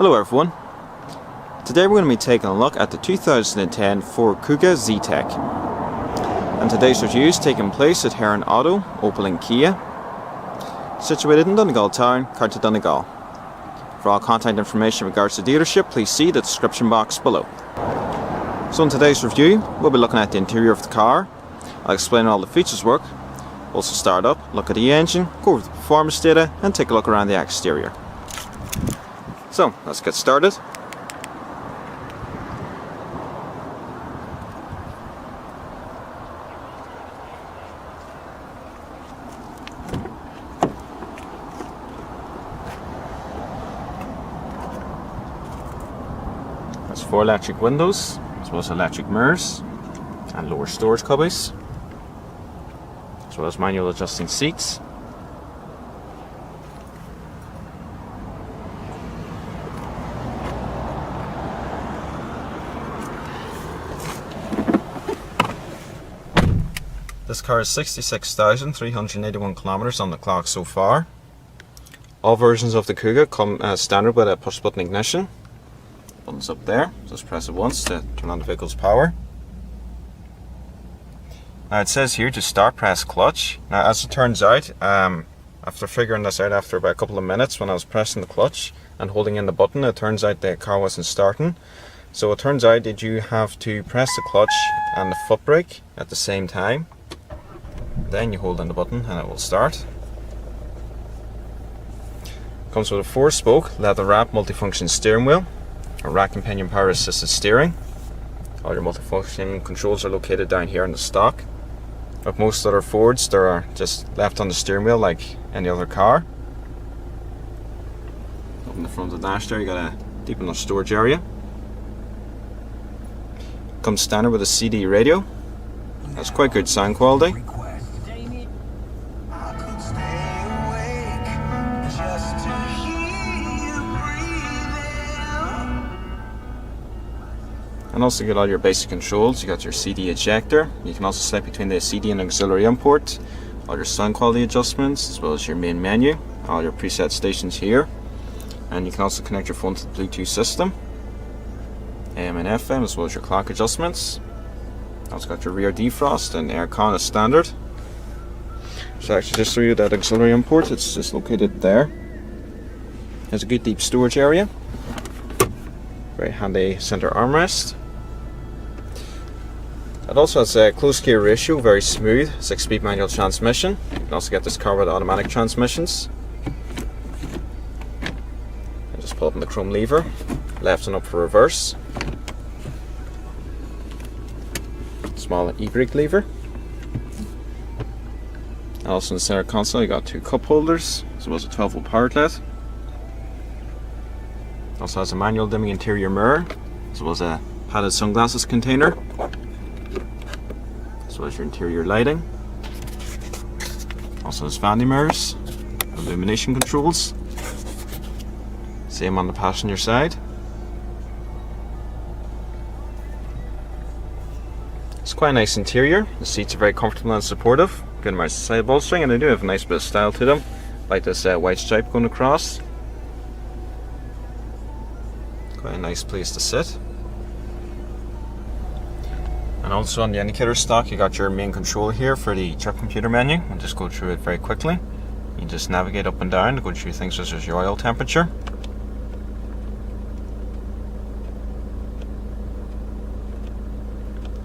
Hello everyone. Today we're going to be taking a look at the 2010 Ford Kuga Zetec. And today's review is taking place at Heron Auto, Opel and Kia, situated in Donegal Town, County Donegal. For all contact information in regards to the dealership, please see the description box below. So in today's review, we'll be looking at the interior of the car. I'll explain how all the features work, also start up, look at the engine, go over the performance data, and take a look around the exterior. So, let's get started. There's 4 electric windows, as well as electric mirrors, and lower storage cubbies, as well as manual adjusting seats. This car is 66,381 kilometers on the clock so far. All versions of the Kuga come as standard with a push button ignition. Button's up there, just press it once to turn on the vehicle's power. Now it says here to start, press clutch. Now as it turns out, after figuring this out after about a couple of minutes when I was pressing the clutch and holding in the button, it turns out the car wasn't starting. So it turns out that you have to press the clutch and the foot brake at the same time. Then you hold in the button and it will start. Comes with a 4-spoke leather wrapped multifunction steering wheel, a rack and pinion power assisted steering. All your multifunction controls are located down here in the stock. With most other Fords, they are just left on the steering wheel like any other car. Up in the front of the dash there, you got a deep enough storage area. Comes standard with a CD radio. Has quite good sound quality. And also get all your basic controls. You got your CD ejector. You can also select between the CD and auxiliary import. All your sound quality adjustments, as well as your main menu. All your preset stations here. And you can also connect your phone to the Bluetooth system. AM and FM, as well as your clock adjustments. Also got your rear defrost and aircon as standard. So actually just show you that auxiliary import. It's just located there. There's a good deep storage area. Very handy center armrest. It also has a close gear ratio, very smooth, 6-speed manual transmission. You can also get this car with automatic transmissions. And just pull up on the chrome lever, left and up for reverse. Small e-brake lever. And also in the center console you got 2 cup holders, as well as a 12-volt power outlet. Also has a manual dimming interior mirror, as well as a padded sunglasses container, as well as your interior lighting. Also has vanity mirrors, illumination controls. Same on the passenger side. It's quite a nice interior. The seats are very comfortable and supportive. Good amount of side bolstering, and they do have a nice bit of style to them, like this white stripe going across. Quite a nice place to sit. And also on the indicator stock, you got your main control here for the trip computer menu. I'll just go through it very quickly. You just navigate up and down to go through things such as your oil temperature.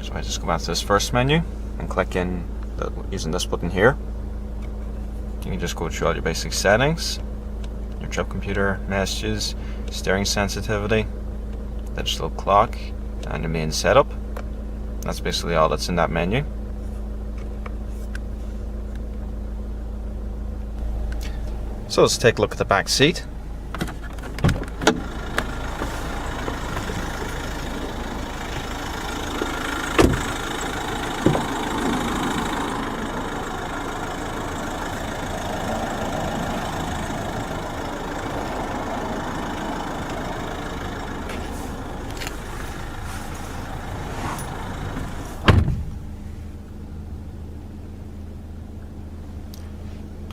So I just go back to this first menu and click in using this button here. You can just go through all your basic settings, your trip computer messages, steering sensitivity, digital clock, and the main setup. That's basically all that's in that menu. So let's take a look at the back seat.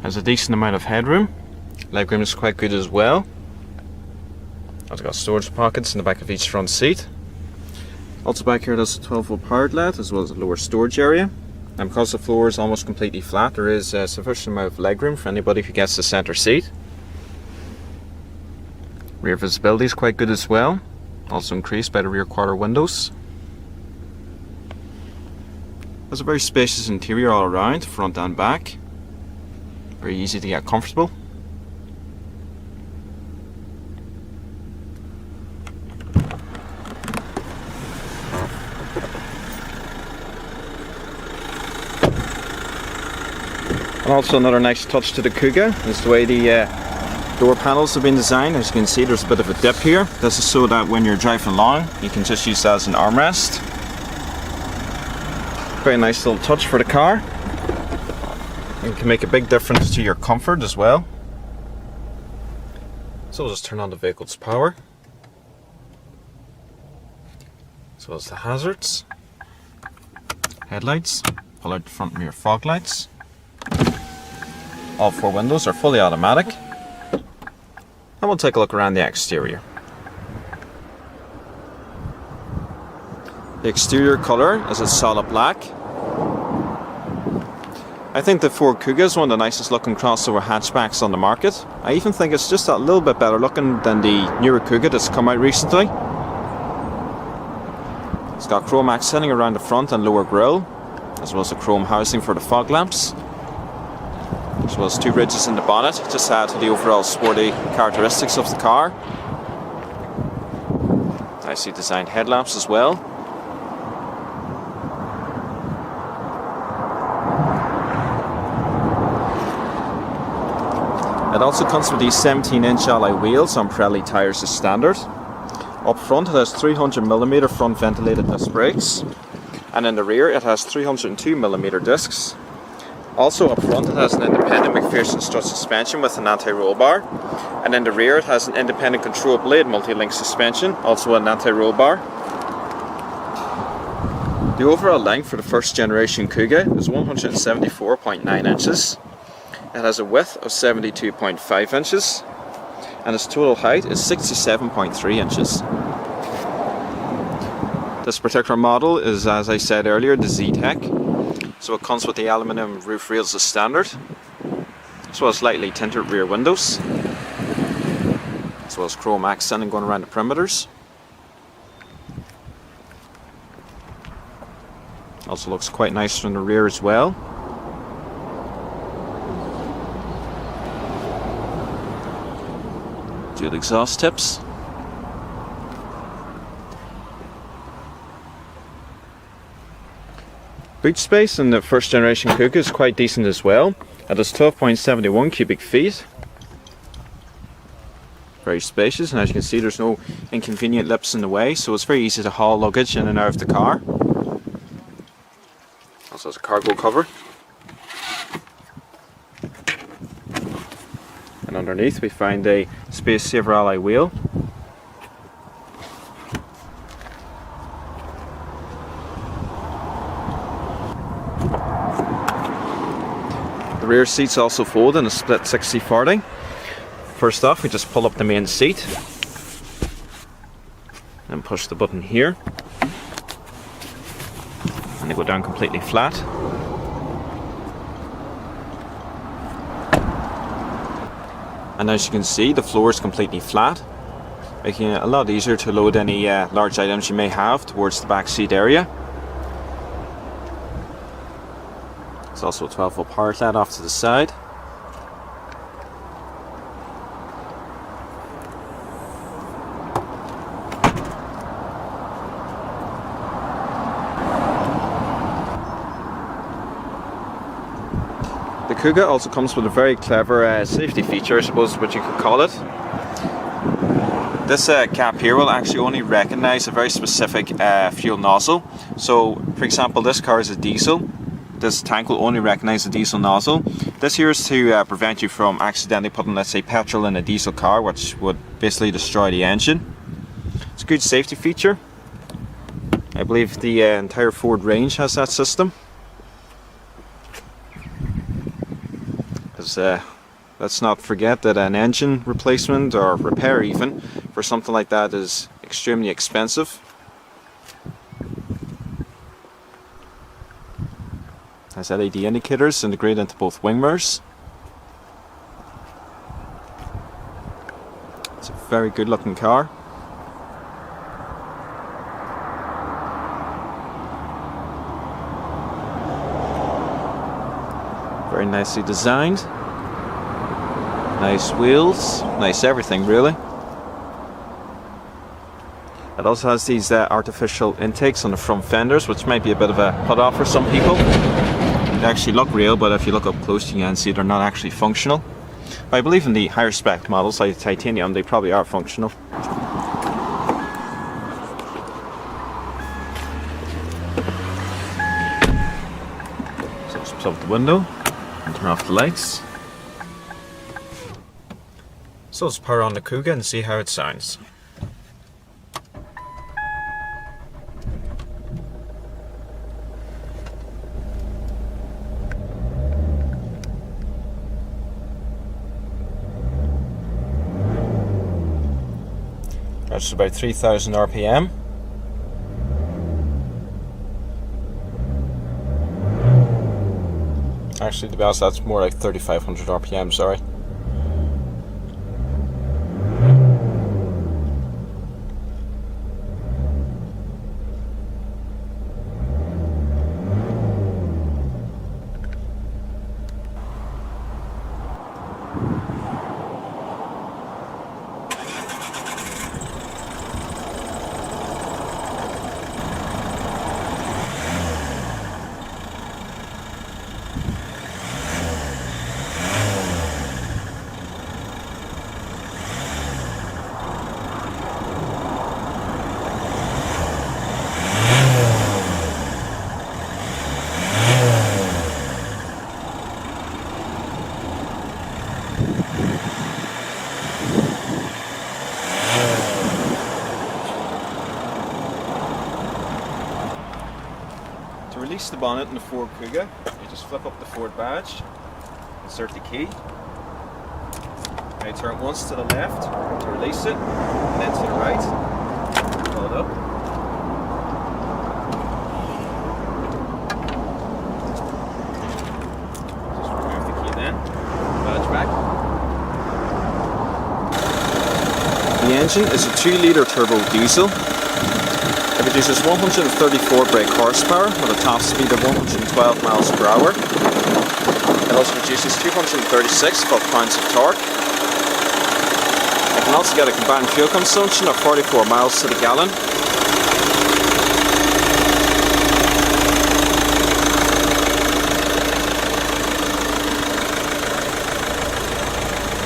Has a decent amount of headroom. Legroom is quite good as well. It's got storage pockets in the back of each front seat. Also back here there's a 12-volt power outlet as well as a lower storage area. And because the floor is almost completely flat, there is a sufficient amount of legroom for anybody who gets the centre seat. Rear visibility is quite good as well, also increased by the rear quarter windows. There's a very spacious interior all around, front and back. Very easy to get comfortable. And also another nice touch to the Kuga is the way the door panels have been designed. As you can see, there's a bit of a dip here. This is so that when you're driving along, you can just use that as an armrest. Very nice little touch for the car. It can make a big difference to your comfort as well. So we'll just turn on the vehicle's power. As well as the hazards. Headlights. Pull out the front rear fog lights. All 4 windows are fully automatic. And we'll take a look around the exterior. The exterior colour is a solid black. I think the Ford Kuga is one of the nicest looking crossover hatchbacks on the market. I even think it's just a little bit better looking than the newer Kuga that's come out recently. It's got chrome accenting around the front and lower grille, as well as a chrome housing for the fog lamps, as well as 2 ridges in the bonnet, just to add to the overall sporty characteristics of the car. Nicely designed headlamps as well. It also comes with these 17-inch alloy wheels on Pirelli tyres as standard. Up front it has 300mm front ventilated disc brakes, and in the rear it has 302mm discs. Also up front it has an independent McPherson strut suspension with an anti-roll bar, and in the rear it has an independent control blade multi-link suspension, also an anti-roll bar. The overall length for the first generation Kuga is 174.9 inches. It has a width of 72.5 inches, and its total height is 67.3 inches. This particular model is, as I said earlier, the Zetec. So it comes with the aluminium roof rails as standard, as well as lightly tinted rear windows, as well as chrome accenting going around the perimeters. Also looks quite nice from the rear as well. Dual exhaust tips. Boot space in the first generation Kuga is quite decent as well. It has 12.71 cubic feet. Very spacious, and as you can see there's no inconvenient lips in the way, so it's very easy to haul luggage in and out of the car. Also has a cargo cover. And underneath we find a space saver alloy wheel. The rear seats also fold in a split 60/40. First off, we just pull up the main seat and push the button here, and they go down completely flat. And as you can see, the floor is completely flat, making it a lot easier to load any large items you may have towards the back seat area. There's also a 12-volt power outlet off to the side. The Kuga also comes with a very clever safety feature, I suppose what you could call it. This cap here will actually only recognise a very specific fuel nozzle. So, for example, this car is a diesel. This tank will only recognise the diesel nozzle. This here is to prevent you from accidentally putting, let's say, petrol in a diesel car, which would basically destroy the engine. It's a good safety feature. I believe the entire Ford range has that system. Because Let's not forget that an engine replacement or repair even for something like that is extremely expensive. Has LED indicators integrated into both wing mirrors. It's a very good looking car. Very nicely designed. Nice wheels, nice everything really. It also has these artificial intakes on the front fenders, which might be a bit of a put off for some people. They actually look real, but if you look up close you can see they're not actually functional. I believe in the higher spec models like titanium they probably are functional. So just plug the window and turn off the lights. So let's power on the Kuga and see how it sounds. That's about 3,000 RPM. Actually, to be honest, that's more like 3,500 RPM, sorry. To release the bonnet in the Ford Kuga, you just flip up the Ford badge, insert the key, now turn once to the left to release it, and then to the right, pull it up. Just remove the key then, badge back. The engine is a 2-litre turbo diesel. It produces 134 brake horsepower with a top speed of 112 miles per hour. It also produces 236 foot-pounds of torque. It can also get a combined fuel consumption of 44 miles to the gallon.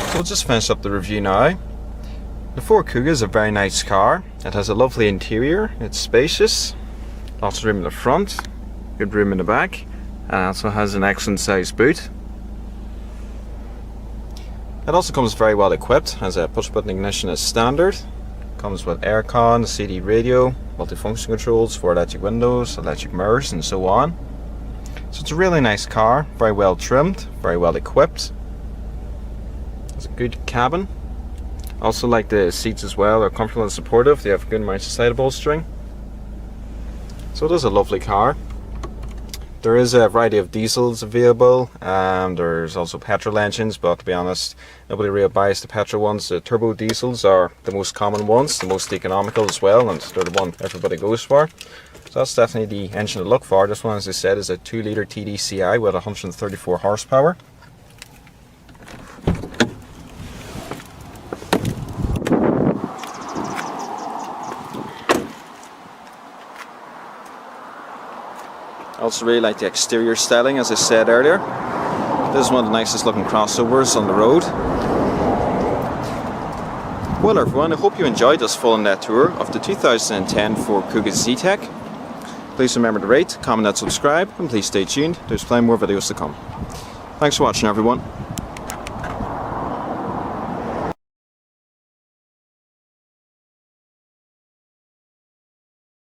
So we'll just finish up the review now. The Ford Kuga is a very nice car. It has a lovely interior, it's spacious, lots of room in the front, good room in the back, and also has an excellent sized boot. It also comes very well equipped, has a push button ignition as standard, comes with aircon, CD radio, multifunction controls for electric windows, electric mirrors and so on. So it's a really nice car, very well trimmed, very well equipped. It's a good cabin. Also like the seats as well, are comfortable and supportive. They have good amount of side bolstering. So it is a lovely car. There is a variety of diesels available, there's also petrol engines, but to be honest, nobody really buys the petrol ones. The turbo diesels are the most common ones, the most economical as well, and they're the one everybody goes for. So that's definitely the engine to look for. This one, as I said, is a 2-litre TDCi with 134 horsepower. I also really like the exterior styling, as I said earlier. This is one of the nicest looking crossovers on the road. Well everyone, I hope you enjoyed this full in-depth tour of the 2010 Ford Kuga Zetec. Please remember to rate, comment and subscribe, and please stay tuned. There's plenty more videos to come. Thanks for watching everyone.